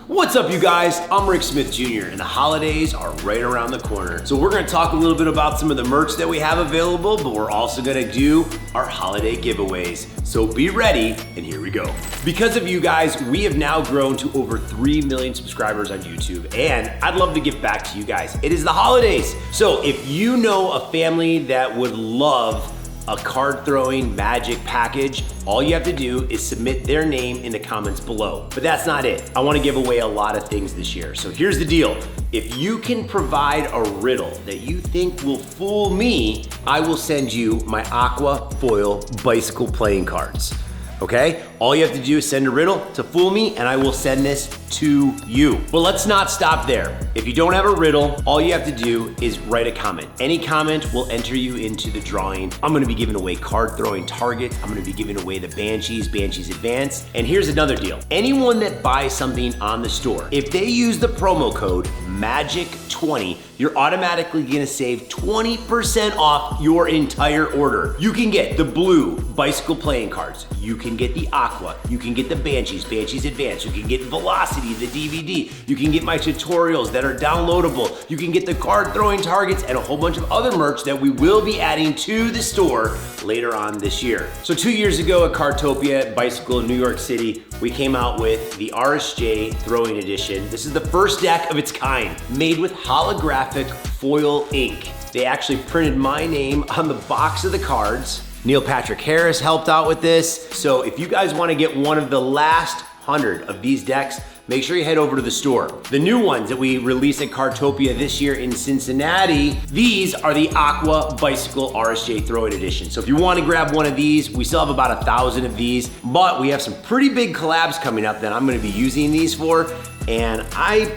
What's up, you guys? I'm Rick Smith Jr. and the holidays are right around the corner. So we're gonna talk a little bit about some of the merch that we have available, but we're also gonna do our holiday giveaways. So be ready, and here we go. Because of you guys, we have now grown to over 3 million subscribers on YouTube, and I'd love to give back to you guys. It is the holidays. So if you know a family that would love a card throwing magic package, all you have to do is submit their name in the comments below. But that's not it. I wanna give away a lot of things this year. So here's the deal. If you can provide a riddle that you think will fool me, I will send you my Aqua Foil Bicycle playing cards. Okay? All you have to do is send a riddle to fool me and I will send this to you. But let's not stop there. If you don't have a riddle, all you have to do is write a comment. Any comment will enter you into the drawing. I'm gonna be giving away card throwing targets. I'm gonna be giving away the Banshees Advance. And here's another deal. Anyone that buys something on the store, if they use the promo code MAGIC20, you're automatically gonna save 20% off your entire order. You can get the blue bicycle playing cards. You can get the Aqua. You can get the Banshees Advance. You can get Velocity, the DVD. You can get my tutorials that are downloadable. You can get the card throwing targets and a whole bunch of other merch that we will be adding to the store later on this year. So 2 years ago at Cardtopia Bicycle in New York City, we came out with the RSJ Throwing Edition. This is the first deck of its kind, made with holographic foil ink. They actually printed my name on the box of the cards. Neil Patrick Harris helped out with this. So if you guys wanna get one of the last 100 of these decks, make sure you head over to the store. The new ones that we released at Cardtopia this year in Cincinnati, these are the Aqua Bicycle RSJ Throwing Edition. So if you wanna grab one of these, we still have about 1,000 of these, but we have some pretty big collabs coming up that I'm gonna be using these for, and I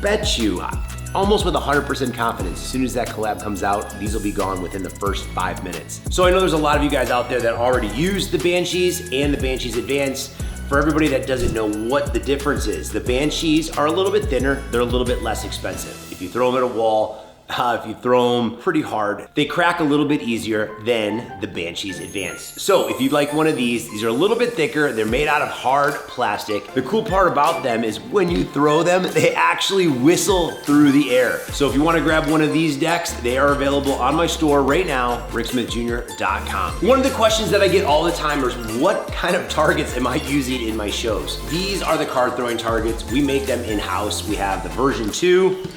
bet you, almost with 100% confidence, as soon as that collab comes out, these will be gone within the first 5 minutes. So I know there's a lot of you guys out there that already use the Banshees and the Banshees Advance. For everybody that doesn't know what the difference is, the Banshees are a little bit thinner, they're a little bit less expensive. If you throw them at a wall, if you throw them pretty hard, they crack a little bit easier than the Banshees Advance. So if you'd like one of these are a little bit thicker, they're made out of hard plastic. The cool part about them is when you throw them, they actually whistle through the air. So if you wanna grab one of these decks, they are available on my store right now, ricksmithjr.com. One of the questions that I get all the time is, what kind of targets am I using in my shows? These are the card throwing targets. We make them in-house. We have the version 2,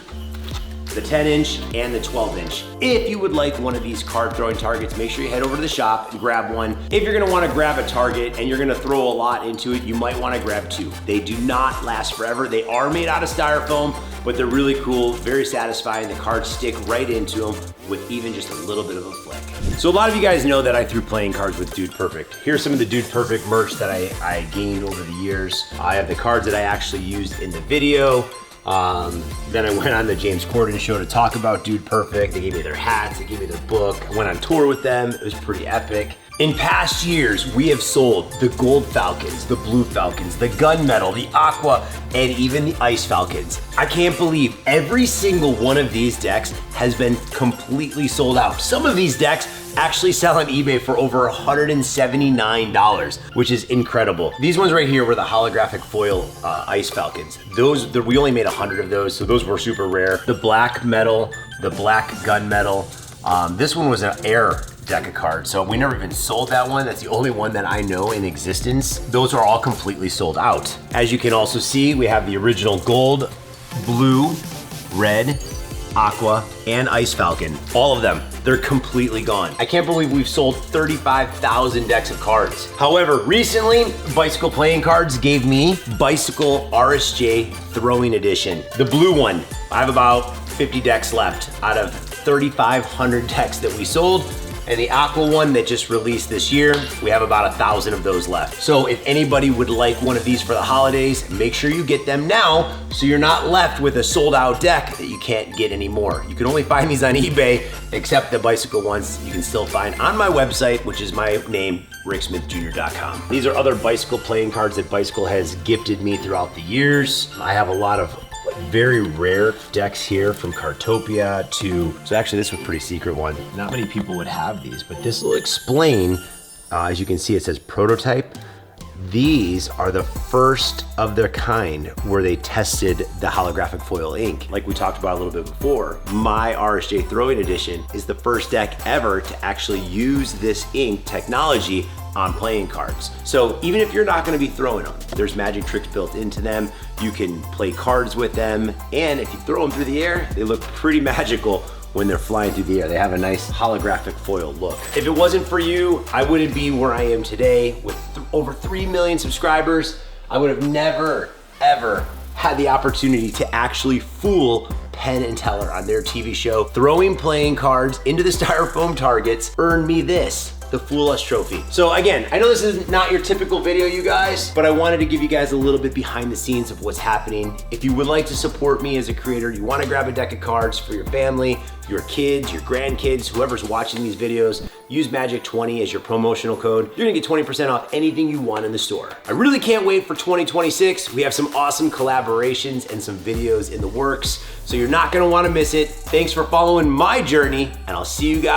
the 10-inch and the 12-inch. If you would like one of these card throwing targets, make sure you head over to the shop and grab one. If you're gonna wanna grab a target and you're gonna throw a lot into it, you might wanna grab 2. They do not last forever. They are made out of styrofoam, but they're really cool, very satisfying. The cards stick right into them with even just a little bit of a flick. So a lot of you guys know that I threw playing cards with Dude Perfect. Here's some of the Dude Perfect merch that I gained over the years. I have the cards that I actually used in the video. Then I went on the James Corden show to talk about Dude Perfect. They gave me their hats, they gave me their book. I went on tour with them, it was pretty epic. In past years, we have sold the Gold Falcons, the Blue Falcons, the Gunmetal, the Aqua, and even the Ice Falcons. I can't believe every single one of these decks has been completely sold out. Some of these decks actually sell on eBay for over $179, which is incredible. These ones right here were the holographic foil Ice Falcons. We only made 100 of those, so those were super rare. The black metal, the black gunmetal. This one was an air deck of cards, so we never even sold that one. That's the only one that I know in existence. Those are all completely sold out. As you can also see, we have the original gold, blue, red, Aqua, and Ice Falcon. All of them, they're completely gone. I can't believe we've sold 35,000 decks of cards. However, recently, Bicycle Playing Cards gave me Bicycle RSJ Throwing Edition. The blue one, I have about 50 decks left out of 3,500 decks that we sold. And the Aqua one that just released this year, we have about 1,000 of those left. So if anybody would like one of these for the holidays, make sure you get them now so you're not left with a sold out deck that you can't get anymore. You can only find these on eBay, except the bicycle ones you can still find on my website, which is my name, ricksmithjr.com. These are other bicycle playing cards that Bicycle has gifted me throughout the years. I have a lot of very rare decks here from Cardtopia so actually this was a pretty secret one. Not many people would have these, but this will explain, as you can see it says prototype, these are the first of their kind where they tested the holographic foil ink. Like we talked about a little bit before, my RSJ Throwing Edition is the first deck ever to actually use this ink technology on playing cards. So even if you're not gonna be throwing them, there's magic tricks built into them. You can play cards with them, and if you throw them through the air, they look pretty magical when they're flying through the air. They have a nice holographic foil look. If it wasn't for you, I wouldn't be where I am today with over 3 million subscribers. I would have never, ever had the opportunity to actually fool Penn and Teller on their TV show. Throwing playing cards into the styrofoam targets earned me this, the Fool Us trophy. So again, I know this is not your typical video, you guys, but I wanted to give you guys a little bit behind the scenes of what's happening. If you would like to support me as a creator, you wanna grab a deck of cards for your family, your kids, your grandkids, whoever's watching these videos, use Magic20 as your promotional code. You're gonna get 20% off anything you want in the store. I really can't wait for 2026. We have some awesome collaborations and some videos in the works, so you're not gonna wanna miss it. Thanks for following my journey, and I'll see you guys